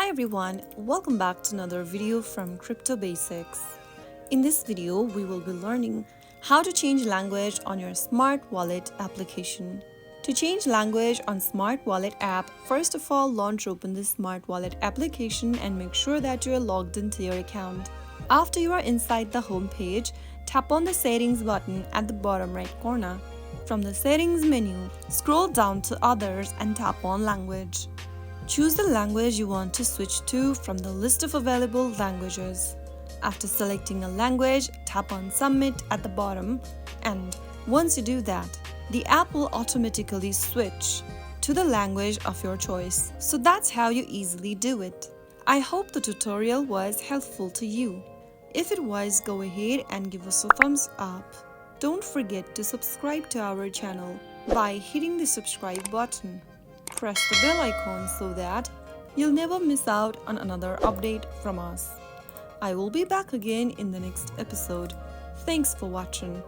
Hi everyone, welcome back to another video from Crypto Basics. In this video, we will be learning how to change language on your Smart Wallet application. To change language on Smart Wallet app, first of all, launch open the Smart Wallet application and make sure that you are logged into your account. After you are inside the home page, tap on the settings button at the bottom right corner. From the settings menu, scroll down to others and tap on language. Choose the language you want to switch to from the list of available languages. After selecting a language, tap on Submit at the bottom, and once you do that, the app will automatically switch to the language of your choice. So that's how you easily do it. I hope the tutorial was helpful to you. If it was, go ahead and give us a thumbs up. Don't forget to subscribe to our channel by hitting the subscribe button. Press the bell icon so that you'll never miss out on another update from us. I will be back again in the next episode. Thanks for watching.